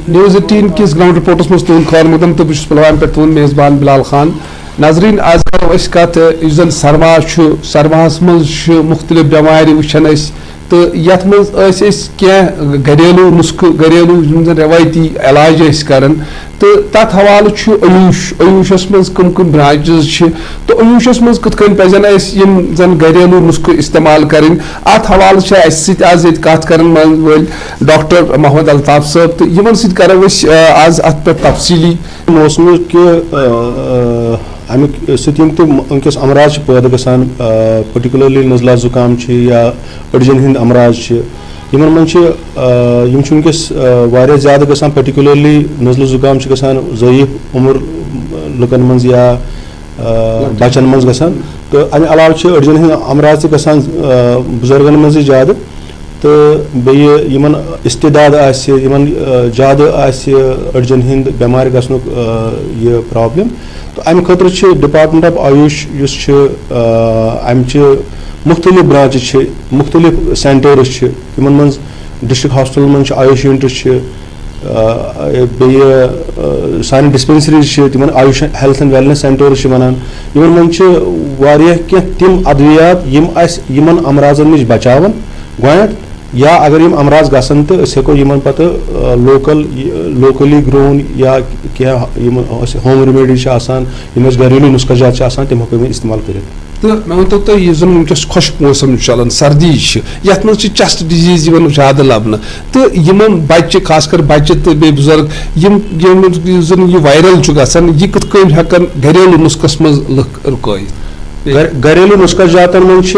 News 18 किस ground reports मज तुंद खैर मकदम तो बस पुलवामा पे तुंद मेज़बान बिलाल खान। नाजरीन आज करो अस कत जन सरमास मज मुख्तलिफ बेमार वुचान तो यथ मज क्या घरेलू नुस्ख घरेलू रवायती इलाज करान तो तथ हवाले अयूशस मज कम कम ब्रांचेस तो अयूशस मज कत पजन जन घरेलू नुस्ख इस्तेमाल करें अत हवाले आज कत कर डॉक्टर मोहम्मद अल्ताफ साहब तो इन सरो आज अत पे तफसीली मौसम के अमिक तो वनकस अमराज पैदा गसान पर्टिकुलरली नजला जुकाम या अड़जन हिंद अमराज इन मज वनकस वारिया ज़्यादा गसान पर्टिकुलरली नजल जुकाम गसान ज़ईफ उम्र लुकन मज या बचन मज गसान तो अमे अलाव अड़जन हिंद अमराज गसान बुजुर्गन मज ज़्यादा तो बेन इस्तेदाद ज़्यादा अड़जन हिंद बेमार गसनुक यह प्रॉब्लम तो अमे खतर डिपार्टमेंट ऑफ आयुष अमचे मुख्तलिफ ब्रांच मुख्तलिफ सेंटर्स मज डिस्ट्रिक्ट हॉस्पिटल मज आयुष यूनिट्स सानी डिस्पेंसरीज तिमन AYUSH health and wellness centres वनान इन मज तिम अद्वियात यमन अमराजन नश बचावन गोट या अगर यम अमराज गसन तो हेको यमन पत लोकली ग्रोन या क्या होम रेमेडीज यम घरेलू नुस्खा जात तम हेको इस्तेमाल कर तो मैं वो तो ये जन वनकस खुश्क मौसम चलान सर्दी यथ मज चेस्ट डिजीज ज़्यादा लबन तो यमन बच्चे खासकर बच्चे तो बे बुजुर्ग यम यह वायरल गसान यह कत हेकन घरेलू नुस्खस मज लुक रुकैत घरेलू नुस्खा जातन मज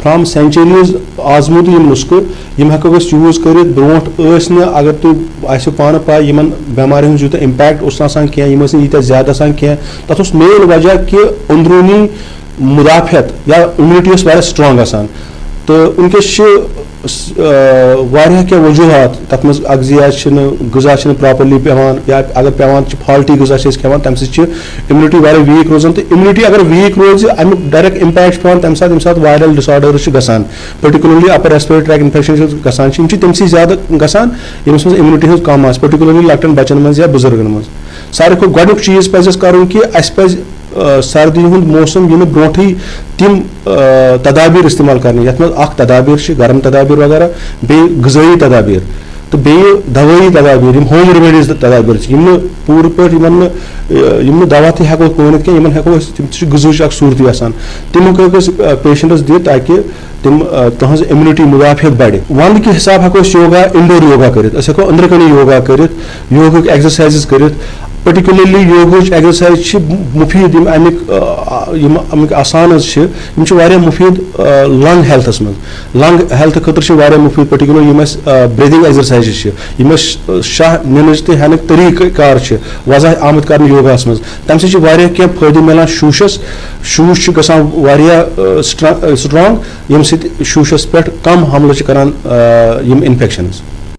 फ्राम सेंचुरीज आजमूद यम नुस्ख यम हेको यूज कर ब्रोट अगर तुम पान पाई इन बेमार यूत इम्पैक्ट कह यूत ज्यादा कह तथ मेन वजह कि अंदरूनी मुदाफियत या इम्यूनिटी स्ट्रांग गसान तो उनकस क्या वजूहत तथ मज अगजिया गजा प्रॉपरली पेवान या अगर पेवान फॉल्टी गजा खेवान तम इम्यूनिटी वीक रोजान तो इम्यूनिटी अगर वीक रोज अमुक डायरेक्ट इम्पैक्ट पेवान तम साथ वायरल डिसऑर्डर्स गसान particularly upper respiratory tract infection गसान तमसी ज्यादा गसान यमस मज इम्यूनिटी कम पर्टिकुलरली लकटन बचन मज या बुजुर्गन मज सारे खो गोडुक चीज पज कर कि अस पज सर्दी हुंद मौसम इन ब्रोट तिम तदाबीर इस्तेमाल करने यथ मज तदाबीर गर्म तदाबीर वगैरह बे गज़ाई तदाबीर तो बे दवाई तदाबीर होम रेमेडीज तदाबीर पूर पे दवा तो हेको वन क्या हेको तम गज़च सूरत आसान तमो पेशेंटस दी ताकि तम तहज इम्यूनिटी मुदाफियत बढ़े वन के हिसाब हेको योगा इंडोर योगा कर हेको अंदर कन योगा कर योग एक्सरसाइज कर पर्टिकुलरली योग एक्सरसाइज मुफीद अमिक आसान मुफीद लंग हेल्थस मज लंग हेल्थ खतर मुफीद पर्टिकुलर ब्रीदिंग एक्सरसाइज शाह निनच तो हेन तरीक़ार वजह आमद कर योगास मज तम क्या फायदे मिलान शूश गसान स्ट्रांग यम शूशस पे कम हमल करान इन्फेक्शन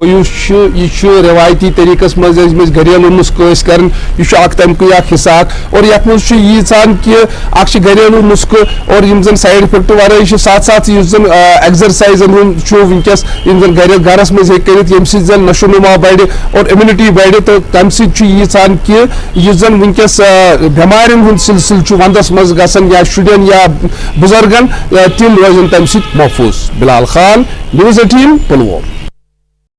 यह रवायती तरीकस मज घरेलू नुस्ख कर तमुक हिस्सा और ये मज यीचान कि घरेलू नुस्ख और जन साइड इफेक्ट वारे साथ साथ एक्सरसाइजन वनकस गरस मज यम जन नशो नुमा बढ़ और इम्यूनिटी बढ़ तो तम यीचान कि जन वनकस बेमार सिलसिल वंदस मज गसन या शुरन या बुजुर्गन तिम रोजन तम महफूज। बिलाल खान, न्यूज़ 18 पुलवामा।